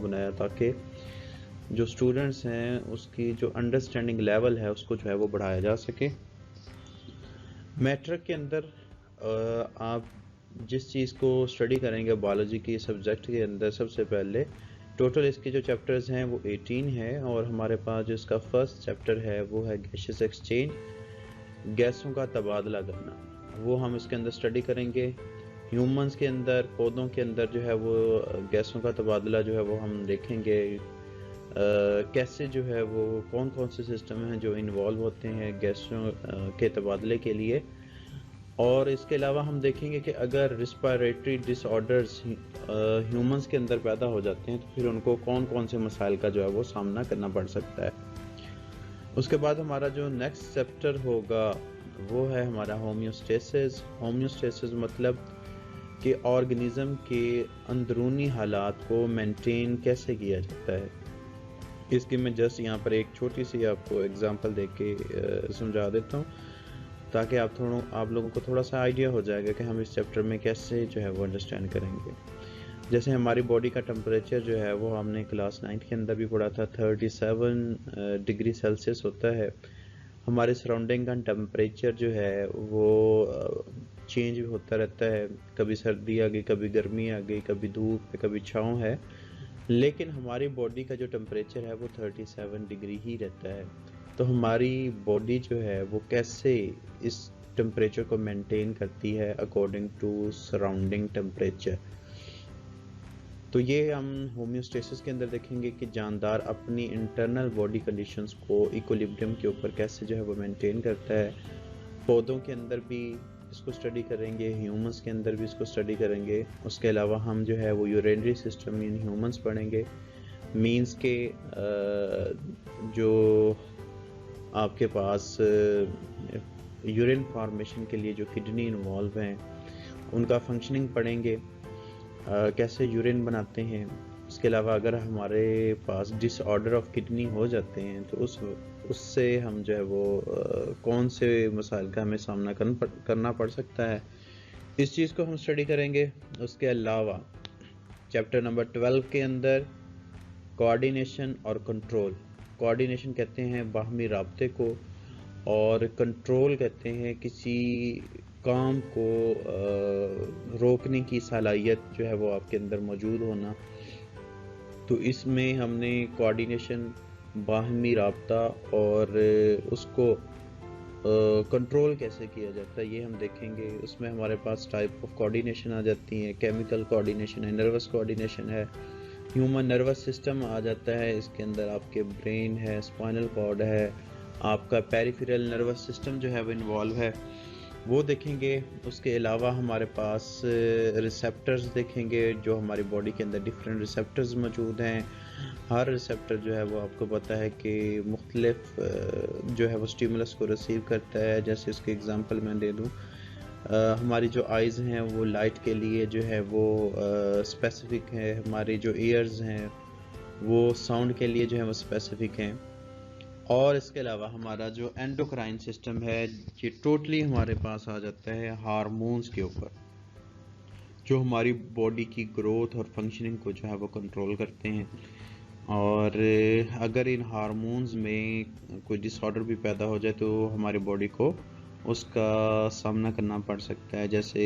बनाया ताकि जो स्टूडेंट्स हैं उसकी जो अंडरस्टैंडिंग लेवल है उसको जो है वो बढ़ाया जा सके। मैट्रिक के अंदर आप जिस चीज़ को स्टडी करेंगे बायोलॉजी की सब्जेक्ट के अंदर, सबसे पहले टोटल इसके जो चैप्टर्स हैं वो 18 है, और हमारे पास जो इसका फर्स्ट चैप्टर है वो है गैसेस एक्सचेंज, गैसों का तबादला करना, वो हम इसके अंदर स्टडी करेंगे। ह्यूमंस के अंदर, पौधों के अंदर जो है वो गैसों का तबादला जो है वो हम देखेंगे। कैसे जो है वो कौन कौन से सिस्टम हैं जो इन्वॉल्व होते हैं गैसों के तबादले के लिए। और इसके अलावा हम देखेंगे कि अगर रिस्पायरेटरी डिसऑर्डर्स ह्यूमंस के अंदर पैदा हो जाते हैं तो फिर उनको कौन कौन से मसाइल का जो है वो सामना करना पड़ सकता है। उसके बाद हमारा जो नेक्स्ट चैप्टर होगा वो है हमारा होम्योस्टेसिस। होम्योस्टेसिस मतलब कि ऑर्गेनिज्म के अंदरूनी हालात को मेंटेन कैसे किया जाता है। इसकी मैं जस्ट यहाँ पर एक छोटी सी आपको एग्जांपल दे के समझा देता हूँ ताकि आप लोगों को थोड़ा सा आइडिया हो जाएगा कि हम इस चैप्टर में कैसे जो है वो अंडरस्टैंड करेंगे। जैसे हमारी बॉडी का टेम्परेचर जो है वो हमने क्लास 9 के अंदर भी पढ़ा था, 37 डिग्री सेल्सियस होता है। हमारे सराउंडिंग का टेम्परेचर जो है वो चेंज होता रहता है, कभी सर्दी आ गई, कभी गर्मी आ गई, कभी धूप है, कभी छाँव है, लेकिन हमारी बॉडी का जो टेम्परेचर है वो 37 डिग्री ही रहता है। तो हमारी बॉडी जो है वो कैसे इस टेम्परेचर को मेंटेन करती है अकॉर्डिंग टू सराउंडिंग टेम्परेचर। तो ये हम होम्योस्टेसिस के अंदर देखेंगे कि जानदार अपनी इंटरनल बॉडी कंडीशंस को इक्विलिब्रियम के ऊपर कैसे जो है वो मेंटेन करता है। पौधों के अंदर भी इसको स्टडी करेंगे, ह्यूमंस के अंदर भी इसको स्टडी करेंगे। उसके अलावा हम जो है वो यूरिनरी सिस्टम इन ह्यूमंस पढ़ेंगे। मींस के जो आपके पास यूरिन फॉर्मेशन के लिए जो किडनी इन्वॉल्व हैं उनका फंक्शनिंग पढ़ेंगे, कैसे यूरिन बनाते हैं। इसके अलावा अगर हमारे पास डिसऑर्डर ऑफ किडनी हो जाते हैं तो उससे हम जो है वो कौन से मसाइल का हमें सामना करना पड़ सकता है, इस चीज़ को हम स्टडी करेंगे। उसके अलावा चैप्टर नंबर 12 के अंदर कोऑर्डिनेशन और कंट्रोल। कोऑर्डिनेशन कहते हैं बाहमी राब्ते को, और कंट्रोल कहते हैं किसी काम को रोकने की सलाहियत जो है वो आपके अंदर मौजूद होना। तो इसमें हमने कोऑर्डिनेशन, बाहमी राब्ता और उसको कंट्रोल कैसे किया जाता है ये हम देखेंगे। उसमें हमारे पास टाइप ऑफ कोऑर्डिनेशन आ जाती हैं, केमिकल कोऑर्डिनेशन है, नर्वस कोऑर्डिनेशन है, ह्यूमन नर्वस सिस्टम आ जाता है, इसके अंदर आपके ब्रेन है, स्पाइनल कॉर्ड है, आपका पेरिफेरल नर्वस सिस्टम जो है वो इन्वॉल्व है, वो देखेंगे। उसके अलावा हमारे पास रिसेप्टर्स देखेंगे, जो हमारी बॉडी के अंदर डिफरेंट रिसेप्टर्स मौजूद हैं। हर रिसेप्टर जो है वो आपको पता है कि मुख्तलिफ जो है वो स्टिमुलस को रिसीव करता है। जैसे इसके एग्जांपल मैं दे दूँ, हमारी जो आइज़ हैं वो लाइट के लिए जो है वो स्पेसिफिक है, हमारी जो ईयर्स हैं वो साउंड के लिए जो है वो स्पेसिफिक हैं। और इसके अलावा हमारा जो एंडोक्राइन सिस्टम है ये टोटली हमारे पास आ जाता है हार्मोन्स के ऊपर, जो हमारी बॉडी की ग्रोथ और फंक्शनिंग को जो है वो कंट्रोल करते हैं। और अगर इन हार्मोन्स में कोई डिसऑर्डर भी पैदा हो जाए तो हमारी बॉडी को उसका सामना करना पड़ सकता है। जैसे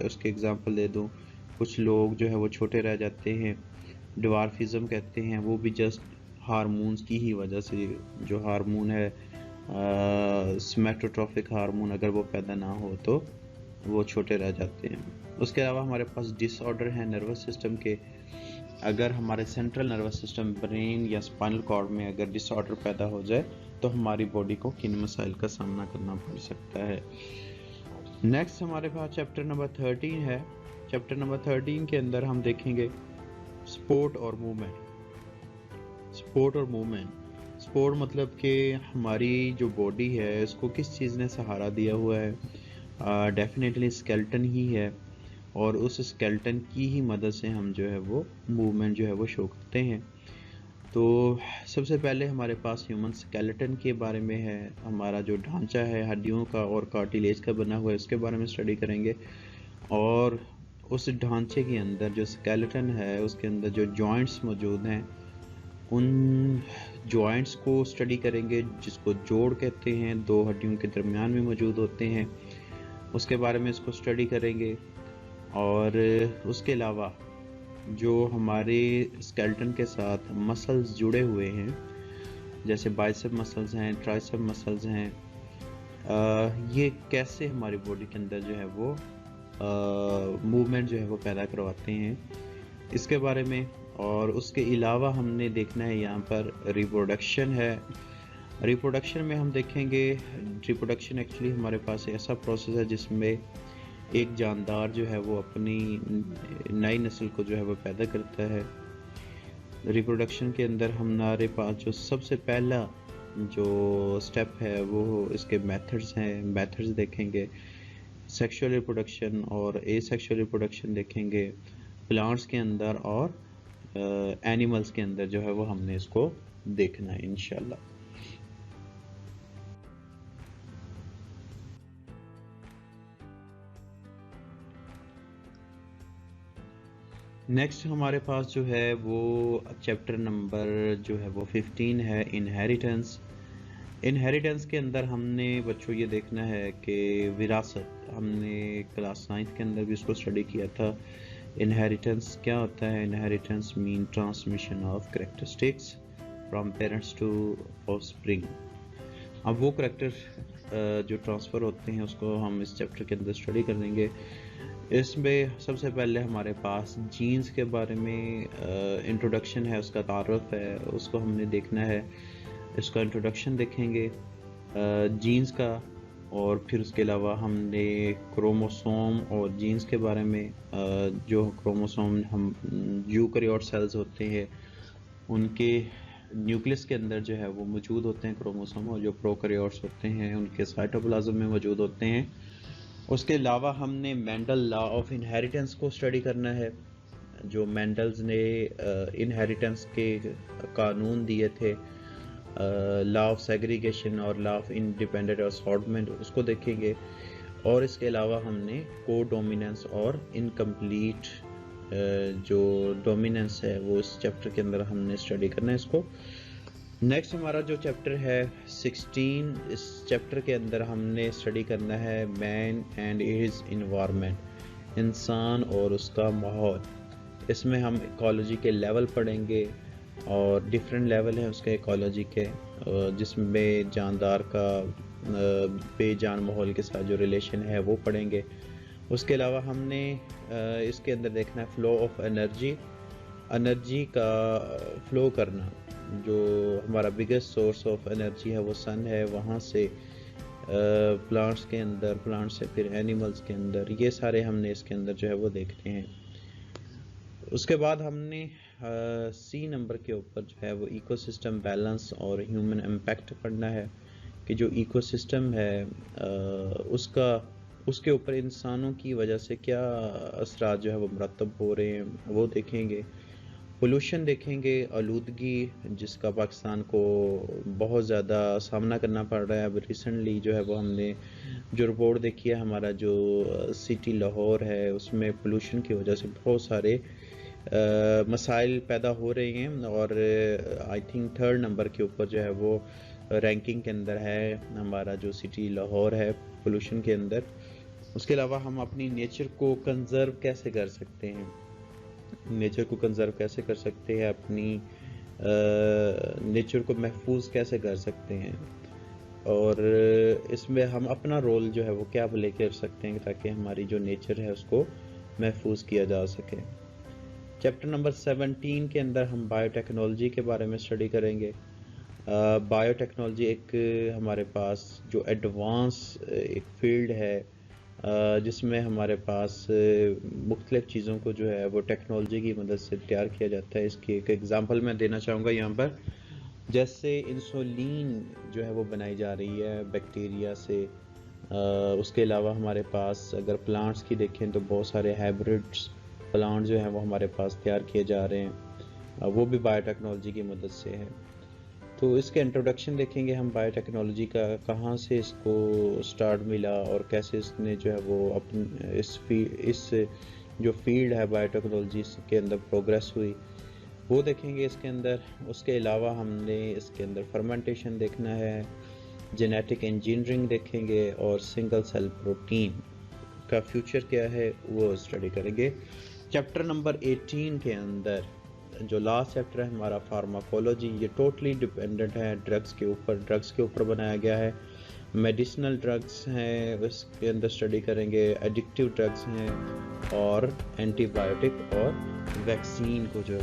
उसके एग्जांपल दे दूं, कुछ लोग जो है वो छोटे रह जाते हैं, डिवार्फिज्म कहते हैं, वो भी जस्ट हार्मोन्स की ही वजह से। जो हार्मोन है सोमैटोट्रोपिक हार्मोन, अगर वो पैदा ना हो तो वो छोटे रह जाते हैं। उसके अलावा हमारे पास डिसऑर्डर हैं नर्वस सिस्टम के। अगर हमारे सेंट्रल नर्वस सिस्टम, ब्रेन या स्पाइनल कॉर्ड में अगर डिसऑर्डर पैदा हो जाए तो हमारी बॉडी को किन मसाइल का सामना करना पड़ सकता है। नेक्स्ट हमारे पास चैप्टर नंबर 13 है। चैप्टर नंबर 13 के अंदर हम देखेंगे स्पोर्ट और मूवमेंट। स्पोर्ट और मूवमेंट, स्पोर्ट मतलब कि हमारी जो बॉडी है इसको किस चीज़ ने सहारा दिया हुआ है। डेफिनेटली स्केलेटन ही है, और उस स्केलेटन की ही मदद से हम जो है वो मूवमेंट जो है वो शो करते हैं। तो सबसे पहले हमारे पास ह्यूमन स्केलेटन के बारे में है, हमारा जो ढांचा है हड्डियों का और कार्टिलेज का बना हुआ है उसके बारे में स्टडी करेंगे। और उस ढांचे के अंदर जो स्केलेटन है उसके अंदर जो जॉइंट्स मौजूद हैं उन जॉइंट्स को स्टडी करेंगे, जिसको जोड़ कहते हैं, दो हड्डियों के दरमियान में मौजूद होते हैं, उसके बारे में इसको स्टडी करेंगे। और उसके अलावा जो हमारे स्केलेटन के साथ मसल्स जुड़े हुए हैं, जैसे बाइसेप मसल्स हैं, ट्राइसेप मसल्स हैं, ये कैसे हमारी बॉडी के अंदर जो है वो मूवमेंट जो है वो पैदा करवाते हैं, इसके बारे में। और उसके अलावा हमने देखना है यहाँ पर रिप्रोडक्शन है। रिप्रोडक्शन में हम देखेंगे, रिप्रोडक्शन एक्चुअली हमारे पास ऐसा प्रोसेस है जिसमें एक जानदार जो है वो अपनी नई नस्ल को जो है वो पैदा करता है। रिप्रोडक्शन के अंदर हमारे पास जो सबसे पहला जो स्टेप है वो इसके मेथड्स हैं, मेथड्स देखेंगे। सेक्सुअल रिप्रोडक्शन और एसेक्सुअल रिप्रोडक्शन देखेंगे प्लांट्स के अंदर, और एनिमल्स के अंदर जो है वो हमने इसको देखना है इंशाल्लाह। नेक्स्ट हमारे पास जो है वो चैप्टर नंबर जो है वो 15 है, इनहेरिटेंस। इनहेरिटेंस के अंदर हमने बच्चों ये देखना है कि विरासत, हमने क्लास 9th के अंदर भी इसको स्टडी किया था। इनहेरिटेंस क्या होता है? Inheritance mean transmission of characteristics from parents to offspring. अब वो कैरेक्टर जो ट्रांसफ़र होते हैं उसको हम इस चैप्टर के अंदर स्टडी कर लेंगे। इसमें सबसे पहले हमारे पास जीन्स के बारे में इंट्रोडक्शन है, उसका तारुफ है, उसको हमने देखना है। इसका इंट्रोडक्शन देखेंगे जीन्स का, और फिर उसके अलावा हमने क्रोमोसोम और जीन्स के बारे में, जो क्रोमोसोम हम यूकैरियोट सेल्स होते हैं उनके न्यूक्लियस के अंदर जो है वो मौजूद होते हैं क्रोमोसोम, और जो प्रोकैरियोट्स होते हैं उनके साइटोप्लाज्म में मौजूद होते हैं। उसके अलावा हमने मेंडल लॉ ऑफ इनहेरिटेंस को स्टडी करना है। जो मेंडल्स ने इनहेरिटेंस के कानून दिए थे, लॉ ऑफ सेग्रीगेशन और लॉ ऑफ इंडिपेंडेंट असॉर्टमेंट, उसको देखेंगे। और इसके अलावा हमने को डोमिनेंस और इनकम्प्लीट जो डोमिनेंस है वो इस चैप्टर के अंदर हमने स्टडी करना है इसको। नेक्स्ट हमारा जो चैप्टर है 16, इस चैप्टर के अंदर हमने स्टडी करना है मैन एंड हिज इन्वायरमेंट, इंसान और उसका माहौल। इसमें हम इकोलॉजी के लेवल पढ़ेंगे, और डिफरेंट लेवल हैं उसके इकोलॉजी के, जिसमें जानदार का बेजान माहौल के साथ जो रिलेशन है वो पढ़ेंगे। उसके अलावा हमने इसके अंदर देखना है फ्लो ऑफ एनर्जी, एनर्जी का फ्लो करना। जो हमारा बिगेस्ट सोर्स ऑफ एनर्जी है वो सन है, वहाँ से प्लांट्स के अंदर, प्लांट से फिर एनिमल्स के अंदर, ये सारे हमने इसके अंदर जो है वो देखते हैं। उसके बाद हमने सी नंबर के ऊपर जो है वो इकोसिस्टम बैलेंस और ह्यूमन इम्पैक्ट पढ़ना है, कि जो इकोसिस्टम है उसके ऊपर इंसानों की वजह से क्या असरात जो है वो मरतब हो रहे हैं वो देखेंगे। पोल्यूशन देखेंगे, आलूदगी जिसका पाकिस्तान को बहुत ज़्यादा सामना करना पड़ रहा है। अब रिसेंटली जो है वो हमने जो रिपोर्ट देखी है, हमारा जो सिटी लाहौर है उसमें पोल्यूशन की वजह से बहुत सारे मसाइल पैदा हो रहे हैं, और आई थिंक 3rd नंबर के ऊपर जो है वो रैंकिंग के अंदर है हमारा जो सिटी लाहौर है पोल्यूशन के अंदर। उसके अलावा हम अपनी नेचर को कंजर्व कैसे कर सकते हैं, नेचर को कंजर्व कैसे कर सकते हैं, अपनी नेचर को महफूज कैसे कर सकते हैं, और इसमें हम अपना रोल जो है वो क्या प्ले कर सकते हैं ताकि हमारी जो नेचर है उसको महफूज किया जा सके। चैप्टर नंबर 17 के अंदर हम बायोटेक्नोलॉजी के बारे में स्टडी करेंगे। बायोटेक्नोलॉजी एक हमारे पास जो एडवांस एक फील्ड है जिसमें हमारे पास मुख्तलिफ़ चीज़ों को जो है वो टेक्नोलॉजी की मदद से तैयार किया जाता है। इसकी एक एग्ज़ाम्पल मैं देना चाहूँगा यहाँ पर, जैसे इंसुलिन जो है वो बनाई जा रही है बैक्टीरिया से। उसके अलावा हमारे पास अगर प्लांट्स की देखें तो बहुत सारे हाइब्रिड्स प्लांट जो हैं वो हमारे पास तैयार किए जा रहे हैं, वो भी बायोटेक्नोलॉजी की मदद से है। तो इसके इंट्रोडक्शन देखेंगे हम बायोटेक्नोलॉजी का, कहाँ से इसको स्टार्ट मिला और कैसे इसने जो है वो अपने इस जो फील्ड है बायोटेक्नोलॉजी के अंदर प्रोग्रेस हुई वो देखेंगे इसके अंदर। उसके अलावा हमने इसके अंदर फर्मेंटेशन देखना है, जेनेटिक इंजीनियरिंग देखेंगे और सिंगल सेल प्रोटीन का फ्यूचर क्या है वो स्टडी करेंगे। चैप्टर नंबर 18 के अंदर जो लास्ट चैप्टर है हमारा फार्माकोलॉजी, ये टोटली डिपेंडेंट है ड्रग्स के ऊपर बनाया गया है। मेडिसिनल ड्रग्स हैं उसके अंदर स्टडी करेंगे, एडिक्टिव ड्रग्स हैं और एंटीबायोटिक और वैक्सीन को जो